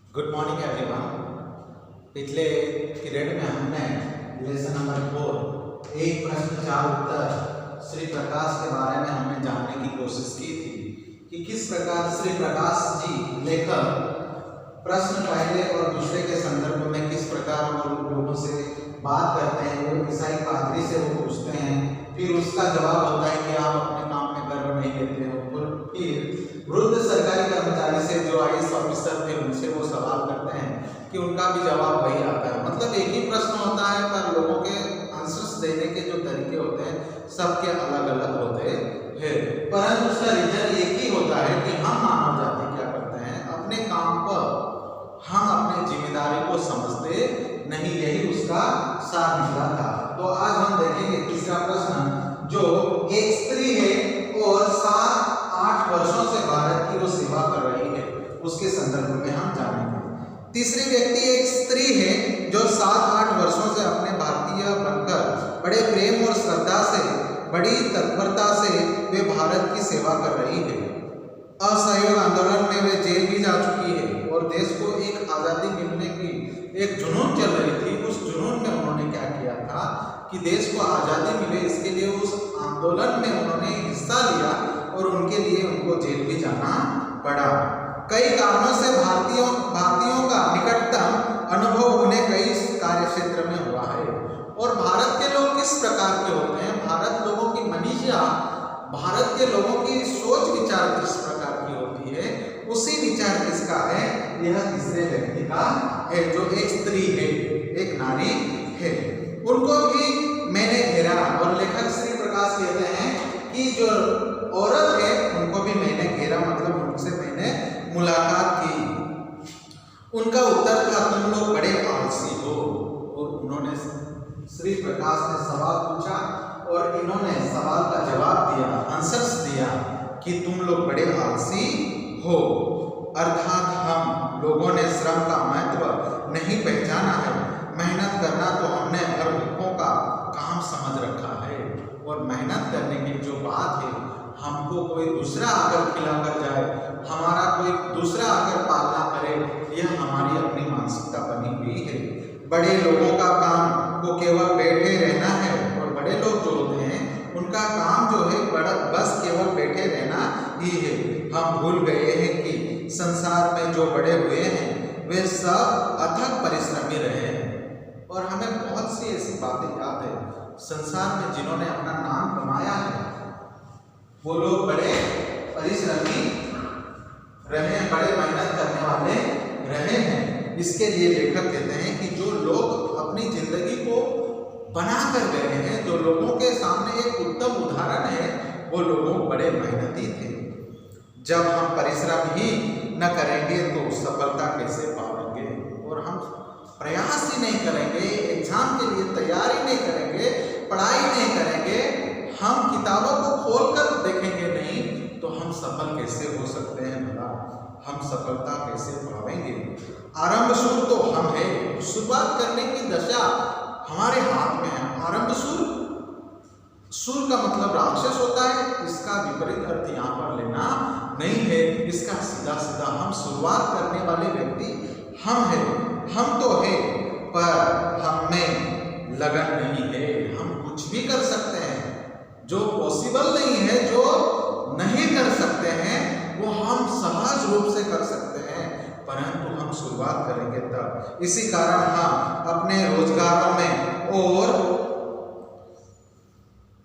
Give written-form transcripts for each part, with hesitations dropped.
Good morning everyone. पिछले period में हमने लेसन नंबर 4 एक प्रश्न 4 उत्तर श्री प्रकाश के बारे में हमने जानने की कोशिश की थी कि किस प्रकार श्री प्रकाश जी लेखक प्रश्न पहले और दूसरे के संदर्भ में किस प्रकार वो लोगों से बात करते हैं। वो ईसाई पादरी से वो पूछते हैं, फिर उसका जवाब होता है कि आप अपने काम में गर्व नहीं लेते हो। फिर वृद्ध सरकारी कर्मचारी से जो आईएएस ऑफिसर थे उनसे वो सवाल करते हैं कि उनका भी जवाब वही आता है। मतलब एक ही प्रश्न होता है पर लोगों के आंसर्स देने के जो तरीके होते हैं सबके अलग अलग होते हैं, परंतु उसका रीजन एक ही होता है कि हम मानव जाति क्या करते हैं, अपने काम पर हम अपने जिम्मेदारी को समझते नहीं। यही उसका सार निकला था। तो आज हम देखेंगे तीसरा प्रश्न, जो एक स्त्री है और 7-8 वर्षों से भारत की वो सेवा कर रही है, उसके संदर्भ में हम जानेंगे। तीसरी व्यक्ति एक स्त्री है जो 7-8 वर्षों से अपने भारतीय बनकर बड़े प्रेम और श्रद्धा से, बड़ी तत्परता से वे भारत की सेवा कर रही है। असहयोग आंदोलन में वे जेल भी जा चुकी है और देश को एक आज़ादी मिलने की एक जुनून चल रही थी। उस जुनून में उन्होंने क्या किया था कि देश को आज़ादी मिले, इसके लिए उस आंदोलन में उन्होंने हिस्सा लिया और उनके लिए उनको जेल भी जाना पड़ा। कई कारणों से भारतीयों का निकटतम अनुभव उन्हें कई कार्य क्षेत्र में हुआ है। और भारत के लोग किस प्रकार के होते हैं, भारत लोगों की मनीषा, भारत के लोगों की सोच विचार किस प्रकार की होती है, उसी विचार किसका है, यह तीसरे व्यक्ति का है, जो एक स्त्री है, एक नारी है। उनको भी मैंने घेरा और लेखक श्री प्रकाश कहते हैं कि जो औरत है उनको भी मैंने घेरा, मतलब उनसे मैंने मुलाकात की। उनका उत्तर था, तुम लोग बड़े आलसी हो। और उन्होंने श्री प्रकाश ने सवाल पूछा और इन्होंने सवाल का जवाब दिया, आंसर्स दिया कि तुम लोग बड़े आलसी हो। अर्थात हम लोगों ने श्रम का महत्व नहीं पहचाना है। मेहनत करना तो हमने भर भूखों का काम समझ रखा है और मेहनत करने की जो बात है, हमको कोई दूसरा आकर खिलाकर जाए, हमारा कोई दूसरा आकर पालना करे, यह हमारी अपनी मानसिकता बनी हुई है। बड़े लोगों का काम को केवल बैठे रहना है और बड़े लोग जो होते हैं उनका काम जो है बस केवल बैठे रहना ही है। हम भूल गए हैं कि संसार में जो बड़े हुए हैं वे सब अथक परिश्रमी रहे हैं। और हमें बहुत सी ऐसी बातें याद है संसार में जिन्होंने अपना नाम कमाया है, वो लोग बड़े परिश्रमी रहे हैं, बड़े मेहनत करने वाले रहे हैं। इसके लिए लेखक कहते हैं कि जो लोग अपनी जिंदगी को बना कर गए हैं, जो लोगों के सामने एक उत्तम उदाहरण है, वो लोग बड़े मेहनती थे। जब हम परिश्रम ही न करेंगे तो सफलता कैसे पाएंगे। और हम प्रयास ही नहीं करेंगे, एग्जाम के लिए तैयारी नहीं करेंगे, पढ़ाई नहीं करेंगे, हम किताबों को खोलकर देखेंगे नहीं, तो हम सफल कैसे हो सकते हैं भला, हम सफलता कैसे पाएंगे। आरंभ सुर तो हम है, शुरुआत करने की दशा हमारे हाथ में है। आरंभ सुर का मतलब राक्षस होता है, इसका विपरीत अर्थ यहाँ पर लेना नहीं है। इसका सीधा सीधा हम शुरुआत करने वाले व्यक्ति हम हैं, हम तो है, पर हम में लगन नहीं है। हम कुछ भी कर सकते हैं, जो पॉसिबल नहीं है, जो नहीं कर सकते हैं, वो हम सहज रूप से कर सकते हैं, परंतु हम शुरुआत करेंगे तब। इसी कारण हम अपने रोजगारों में और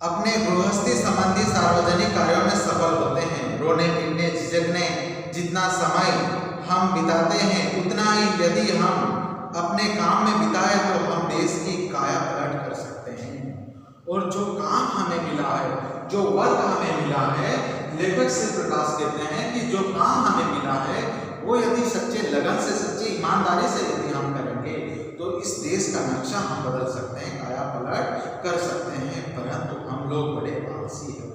अपने गृहस्थी संबंधी सार्वजनिक कार्यों में सफल होते हैं। रोने पीटने झिझकने जितना समय हम बिताते हैं, उतना ही यदि हम अपने काम में बिताए तो हम देश की काया पलट कर सकते हैं। और जो काम हमें मिला है, जो वर्क हमें मिला है, लेखक श्री प्रकाश कहते हैं कि जो काम हमें मिला है वो यदि सच्चे लगन से, सच्ची ईमानदारी से यदि हम करेंगे तो इस देश का नक्शा हम बदल सकते हैं, काया पलट कर सकते हैं। परंतु हम लोग बड़े आलसी है,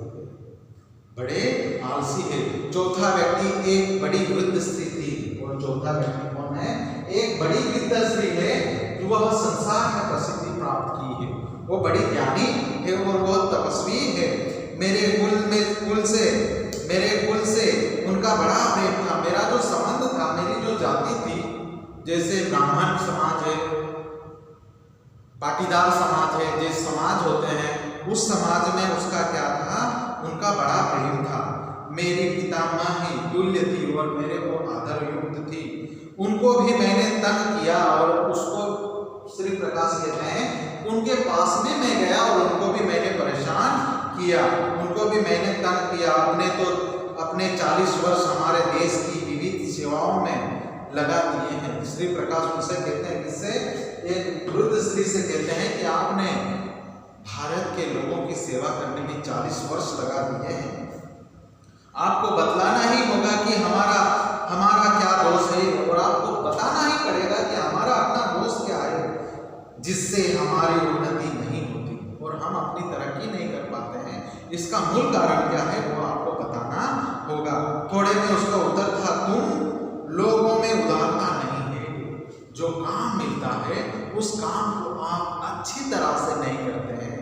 बड़े आलसी है। चौथा व्यक्ति एक बड़ी वृद्ध स्त्री थी। और चौथा व्यक्ति कौन है, एक बड़ी वृद्ध स्त्री है जो वह संसार में प्रसिद्धि प्राप्त की है। वो बड़ी ज्ञानी है और बहुत तपस्वी है। मेरे कुल से उनका बड़ा प्रेम था। मेरा जो संबंध था, मेरी जो जाति थी, जैसे ब्राह्मण समाज है, पाटीदार समाज है, जो समाज होते हैं, उस समाज में उसका क्या था, उनका बड़ा प्रेम था। मेरी पितामही तुल्य थी और मेरे को आदर युक्त थी, उनको भी मैंने तंग किया और उसको श्री प्रकाश कहते हैं उनके पास में मैं गया और उनको भी मैंने परेशान किया, उनको भी मैंने तंग किया। अपने 40 वर्ष हमारे देश की विविध सेवाओं में लगा दिए हैं। श्री प्रकाश उनसे कहते हैं, किससे, एक वृद्ध स्त्री से कहते हैं कि आपने भारत के लोगों की सेवा करने में 40 वर्ष लगा दिए हैं, आपको बतलाना ही होगा कि हमारा क्या दोष है और आपको बताना ही पड़ेगा कि हमारा अपना दोष क्या है जिससे हमारी उन्नति नहीं होती और हम अपनी तरक्की नहीं कर पाते हैं। इसका मूल कारण क्या है वो आपको बताना होगा। थोड़े में उसका उत्तर था, तुम लोगों में उदारता नहीं है, जो काम मिलता है उस काम को आप अच्छी तरह से नहीं करते हैं,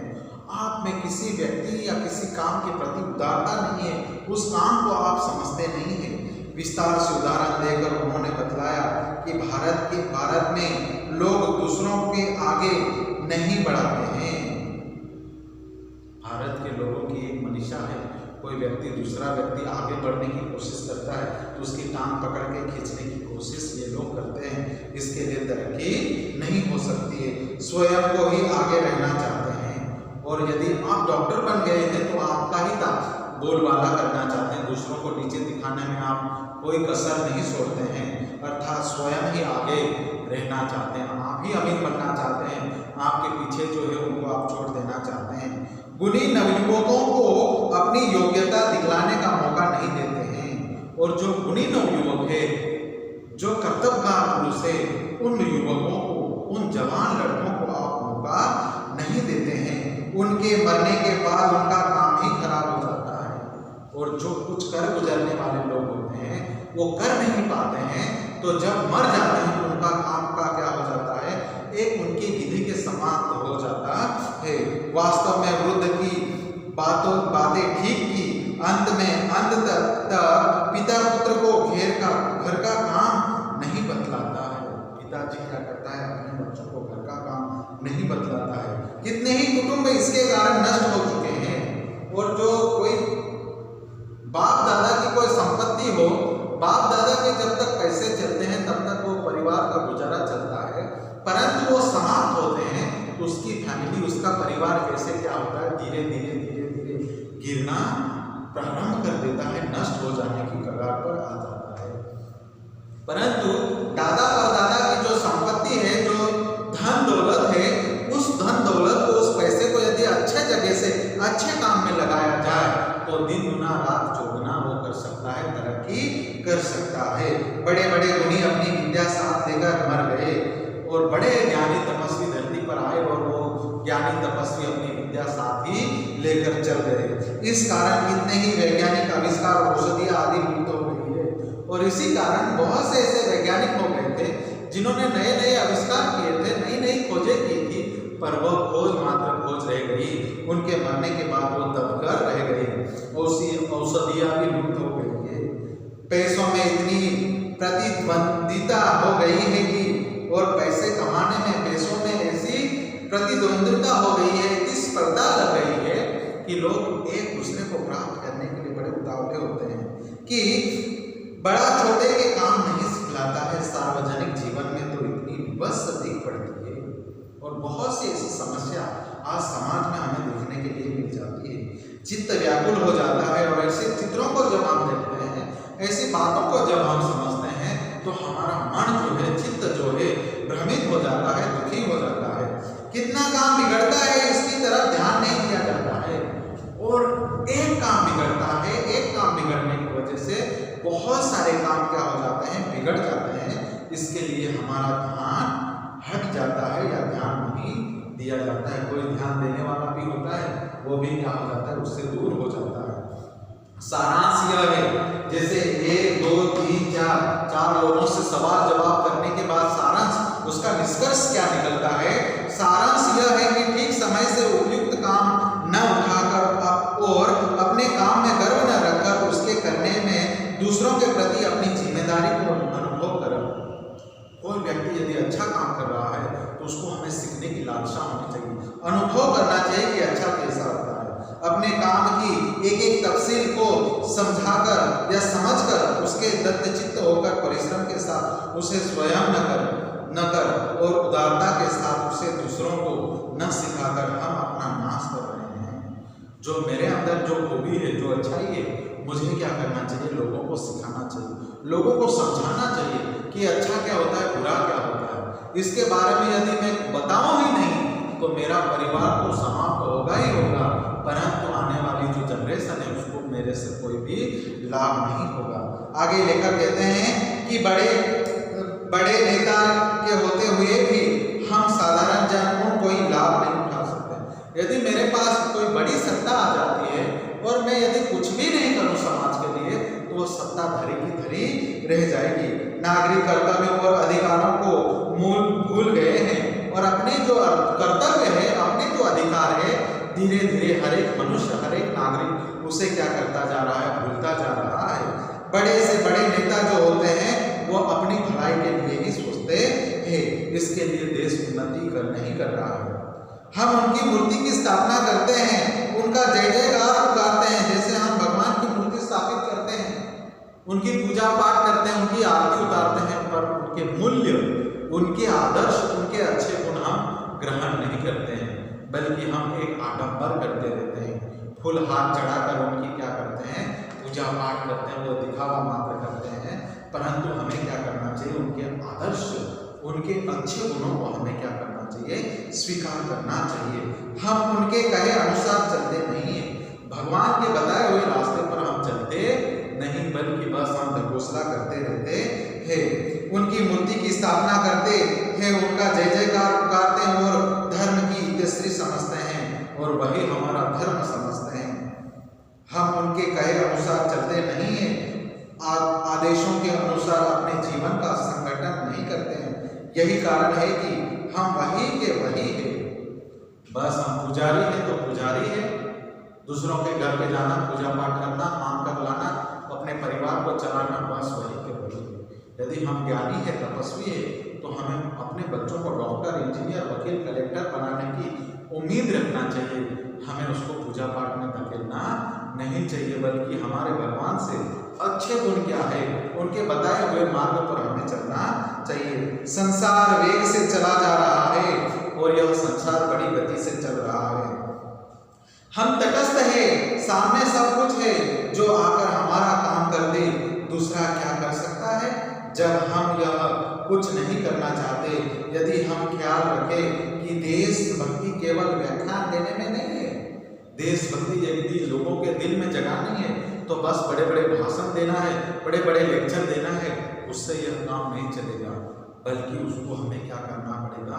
आप में किसी व्यक्ति या किसी काम के प्रति उदारता नहीं है, उस काम को आप समझते नहीं हैं। विस्तार से उदाहरण देकर उन्होंने बतलाया कि भारत में लोग दूसरों के आगे नहीं बढ़ाते हैं। भारत के लोगों की एक मनीषा है, कोई व्यक्ति दूसरा व्यक्ति आगे बढ़ने की कोशिश करता है तो उसकी टांग पकड़ के खींचने की कोशिश ये लोग करते हैं, इसके लिए तरक्की नहीं हो सकती है, स्वयं को ही आगे रहना चाहते हैं। और यदि आप डॉक्टर बन गए हैं तो आपका ही बोलबाला करना चाहते हैं, दूसरों को नीचे दिखाने में आप कोई कसर नहीं छोड़ते हैं, अर्थात स्वयं ही आगे रहना चाहते हैं, आप ही अमीर बनना चाहते हैं, आपके पीछे जो है उनको आप छोड़ देना चाहते हैं। गुणी नवयुवकों को अपनी योग्यता दिखलाने का मौका नहीं देते हैं और जो गुणी नवयुवक है, जो कर्तव्यवान पुरुष है, उन युवकों को, उन जवान लड़कों को आप मौका नहीं देते हैं। उनके मरने के बाद उनका काम ही खराब हो जाता है और जो कुछ कर गुजरने वाले लोग होते हैं वो कर नहीं पाते हैं, तो जब मर जाते हैं तो उनका काम का क्या हो जाता है, एक उनकी विधि के समाप्त हो जाता है। वास्तव में वृद्ध की बातें ठीक की, अंत तक पिता पुत्र को घर का काम नहीं बतलाता है। पिताजी क्या करता है, अपने बच्चों को घर का काम नहीं बतलाता है। कितने ही कुटुंब इसके कारण नष्ट हो चुके हैं। और जो कोई बाप दादा की कोई संपत्ति हो, बाप दादा के जब तक पैसे चलते हैं तब तक वो परिवार का गुजारा चलता है, परंतु वो समाप्त होते हैं तो उसकी फैमिली, उसका परिवार कैसे क्या होता है, धीरे धीरे गिरना प्रारंभ कर देता है, नष्ट हो जाने की कगार पर आ जाता है। परंतु दादा परदादा की जो संपत्ति है, जो धन दौलत है, उस धन दौलत को, उस पैसे को यदि अच्छे जगह से अच्छे काम में लगाया जाए तो दिन गुना रात चौगुना वो कर सकता है, तरक्की कर सकता है। बड़े बड़े गुणी अपनी विद्या साथ लेकर मर गए और बड़े ज्ञानी तपस्वी धरती पर आए और वो ज्ञानी तपस्वी अपनी विद्या साथ ही लेकर चल गए। इस कारण कितने ही वैज्ञानिक आविष्कार, औषधियां आदि लुप्त हो गई है और इसी कारण बहुत से ऐसे वैज्ञानिक हो गए थे जिन्होंने नए नए आविष्कार किए थे, नई नई खोजें की थी, पर वह खोज मात्र खोज रह गई, उनके मरने के बाद वो दबकर रह गई, औषधियां भी लुप्त हो गई है। पैसों में इतनी प्रतिद्वंदिता हो गई है कि और पैसे कमाने में, पैसों में ऐसी प्रतिद्वंदिता हो गई है, इतनी स्पर्धा लग गई है कि लोग एक दूसरे को प्राप्त करने के लिए बड़े उतावले होते हैं कि बड़ा छोटे के काम नहीं सिखलाता है। सार्वजनिक जीवन में तो इतनी विवश दिख पड़ती है और बहुत सी ऐसी समस्या आज समाज में हमें देखने के लिए मिल जाती है। चित्त व्याकुल हो जाता है और ऐसे चित्रों को जब हम देखते हैं, ऐसी बातों को जब हम समझते हैं तो हमारा मन जो है, चित्त जो है, भ्रमित हो जाता है, दुखी हो जाता है। कितना काम बिगड़ता है इसकी तरफ ध्यान नहीं दिया जाता है और एक काम बिगड़ता है, एक काम बिगड़ने की वजह से बहुत सारे काम क्या हो जाते हैं, बिगड़ जाते हैं। इसके लिए हमारा ध्यान हट जाता है या ध्यान नहीं दिया जाता है। कोई ध्यान देने वाला भी होता है, वो भी क्या हो जाता है, उससे दूर हो जाता है। सारांश यह है, जैसे 1 2 3 4 लोगों से सवाल जवाब करने के बाद सारांश, उसका निष्कर्ष क्या निकलता है? सारांश यह है कि ठीक समय से उपयुक्त काम न उठाकर और अपने काम में गर्व न रखकर उसके करने में दूसरों के प्रति अपनी जिम्मेदारी को अनुभव करो। कोई व्यक्ति अच्छा काम कर रहा है तो उसको हमें सीखने की लालसा होनी चाहिए, अनुभव करना चाहिए कि अच्छा कैसा होता है। अपने काम की एक एक तफसील को समझाकर या समझकर उसके दत्तचित्त होकर परिश्रम के साथ उसे स्वयं न कर और उदारता के साथ उसे दूसरों को न सिखाकर हम अपना नाश कर रहे हैं। जो मेरे अंदर जो खूबी है, जो अच्छाई है, मुझे क्या करना चाहिए? लोगों को सिखाना चाहिए, लोगों को समझाना चाहिए कि अच्छा क्या होता है, बुरा क्या होता है। इसके बारे में यदि मैं बताऊं ही नहीं तो मेरा परिवार तो समाप्त होगा ही होगा, परंतु आने वाली जो जनरेशन है उसको मेरे से कोई भी लाभ नहीं होगा। आगे लेकर कहते हैं कि बड़े नेता के होते हुए भी हम साधारण जन को कोई लाभ नहीं उठा सकते। यदि मेरे पास कोई बड़ी सत्ता आ जाती है और मैं यदि कुछ भी नहीं करूं समाज के लिए तो वो सत्ता धरी की धरी रह जाएगी। नागरिक कर्तव्यों और अधिकारों को भूल गए हैं और अपने जो कर्तव्य है, अपने जो अधिकार है, धीरे धीरे हर एक मनुष्य, हर एक नागरिक उसे क्या करता जा रहा है? भूलता जा रहा है। बड़े से बड़े नेता जो होते हैं वो अपनी भलाई के लिए ही सोचते हैं, इसके लिए देश उन्नति नहीं कर रहा है। हम उनकी मूर्ति की स्थापना करते हैं, उनका जय जयकार गाते हैं, जैसे हम भगवान की मूर्ति स्थापित करते हैं, उनकी पूजा पाठ करते हैं, उनकी आरती उतारते हैं, पर उनके मूल्य, उनके आदर्श, उनके अच्छे गुण हम ग्रहण नहीं करते हैं, बल्कि हम एक आडंबर करते रहते हैं। फूल हाथ चढ़ाकर उनकी क्या करते हैं? पूजा पाठ करते हैं, वो दिखावा मात्र करते हैं, परंतु हमें क्या करना चाहिए? उनके आदर्श, उनके अच्छे गुणों को हमें क्या करना चाहिए? स्वीकार करना चाहिए। हम उनके कहे अनुसार चलते नहीं है, भगवान के बताए हुए रास्ते पर हम चलते नहीं, बल्कि बस हम ढकोसला करते रहते हैं। उनकी मूर्ति की स्थापना करते हैं, उनका जय जयकार पुकारते हैं और धर्म की इतिश्री समझते हैं और वही हमारा धर्म समझते हैं। हम उनके कहे अनुसार चलते नहीं हैं, आदेशों के अनुसार अपने जीवन का संगठन नहीं करते हैं। यही कारण है कि हम वही के वही है, बस हम पुजारी हैं तो पुजारी है, दूसरों के घर पे जाना, पूजा पाठ करना, मांग कर लाना, अपने परिवार को चलाना, बस वही के वही है। यदि हम ज्ञानी है, तपस्वी है, तो हमें अपने बच्चों को डॉक्टर, इंजीनियर, वकील, कलेक्टर बनाने की उम्मीद रखना चाहिए। हमें उसको पूजा पाठ में धकेलना नहीं चाहिए, बल्कि हमारे भगवान से अच्छे गुण क्या है, उनके बताए हुए मार्ग पर हमें चलना चाहिए। संसार वेग से चला जा रहा है और यह संसार बड़ी गति से चल रहा है। हम तटस्थ है, सामने सब कुछ है, जो आकर हमारा काम कर दे, दूसरा क्या कर सकता है? जब हम यह कुछ नहीं करना चाहते, यदि हम ख्याल रखें कि देशभक्ति केवल व्याख्यान देने में नहीं है, देशभक्ति यदि लोगों के दिल में जगानी है तो बस बड़े बड़े भाषण देना है, बड़े बड़े लेक्चर देना है, उससे यह काम नहीं चलेगा, बल्कि उसको हमें क्या करना पड़ेगा?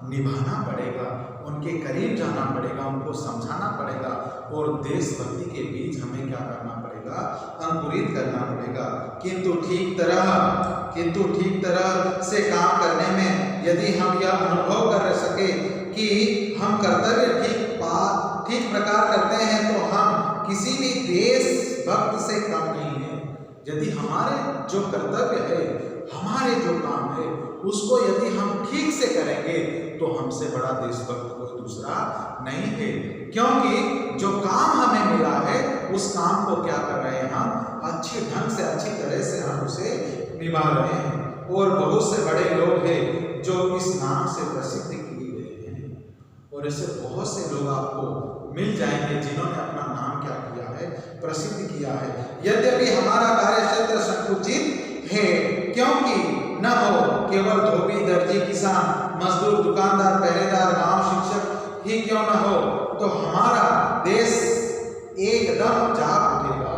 निभाना पड़ेगा, उनके करीब जाना पड़ेगा, उनको समझाना पड़ेगा और देशभक्ति के बीज हमें क्या करना पड़ेगा? अंकुरित करना पड़ेगा। किंतु ठीक तरह से काम करने में यदि हम यह अनुभव कर सके कि हम कर्तव्य ठीक प्रकार करते हैं तो हम किसी भी देशभक्त से कम नहीं है। यदि हमारे जो कर्तव्य है, हमारे जो काम है, उसको यदि हम ठीक से करेंगे तो हमसे बड़ा देशभक्त कोई दूसरा नहीं है, क्योंकि जो काम हमें मिला है उस काम को क्या कर रहे हैं? हम अच्छे ढंग से, अच्छी तरह से हम उसे निभा रहे हैं। और बहुत से बड़े लोग हैं जो इस नाम से प्रसिद्ध किए गए हैं और ऐसे बहुत से लोग आपको मिल जाएंगे जिन्होंने अपना नाम क्या किया है? प्रसिद्ध किया है। यद्यपि हमारा कार्य क्षेत्र संकुचित है, क्योंकि न हो केवल धोबी, दर्जी, किसान, मजदूर, दुकानदार, पहरेदार, गांव शिक्षक ही क्यों न हो, तो हमारा देश एकदम जाग उठेगा।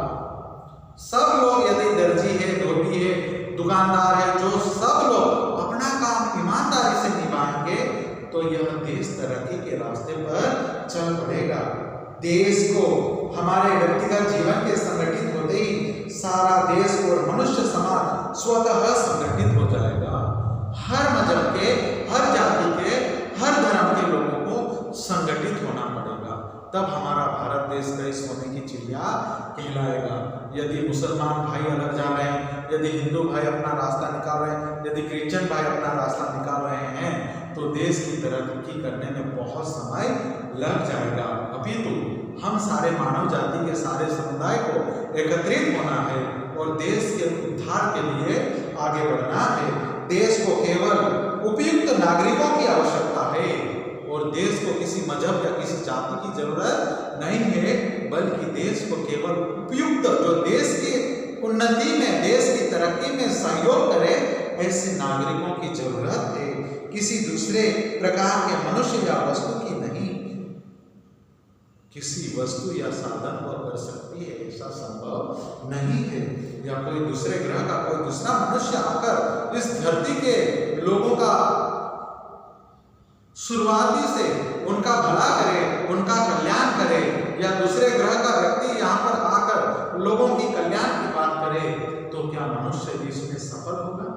सब लोग यदि दर्जी है, धोबी है, दुकानदार है, जो सब लोग अपना काम ईमानदारी से निभाएंगे तो यह देश तरक्की के रास्ते पर चल पड़ेगा। देश को हमारे व्यक्तिगत जीवन के संगठित होते ही सारा देश और मनुष्य समाज स्वतः संगठित हो जाएगा। हर मजहब के, हर जाति के, हर धर्म के लोगों को संगठित होना पड़ेगा, तब हमारा भारत देश कई सोने की चिड़िया कहलाएगा। यदि मुसलमान भाई अलग जा रहे हैं, यदि हिंदू भाई अपना रास्ता निकाल रहे हैं, यदि क्रिश्चियन भाई अपना रास्ता निकाल रहे हैं, तो देश की तरक्की करने में बहुत समय लग जाएगा। अभी तो हम सारे मानव जाति के सारे समुदाय को एकत्रित होना है और देश के उद्धार के लिए आगे बढ़ना है। देश को केवल उपयुक्त नागरिकों की आवश्यकता है और देश को किसी मजहब या किसी जाति की जरूरत नहीं है, बल्कि देश को केवल उपयुक्त, जो देश की उन्नति में, देश की तरक्की में सहयोग करे, ऐसे नागरिकों की जरूरत है, किसी दूसरे प्रकार के मनुष्य या वस्तु की नहीं। किसी वस्तु या साधन पर कर सकती है ऐसा संभव नहीं है, या कोई दूसरे ग्रह का कोई दूसरा मनुष्य आकर इस धरती के लोगों का शुरुआती से उनका भला करे, उनका कल्याण करे, या दूसरे ग्रह का व्यक्ति यहाँ पर आकर लोगों की कल्याण की बात करे, तो क्या मनुष्य इसमें सफल होगा?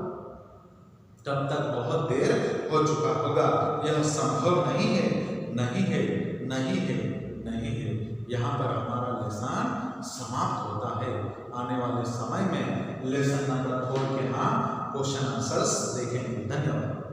तब तक बहुत देर हो चुका होगा। यह संभव नहीं है, नहीं है, नहीं है, नहीं है। यहाँ पर हमारा लेसन समाप्त होता है। आने वाले समय में लेसन नंबर 4 के हम क्वेश्चन आंसर्स देखेंगे। धन्यवाद।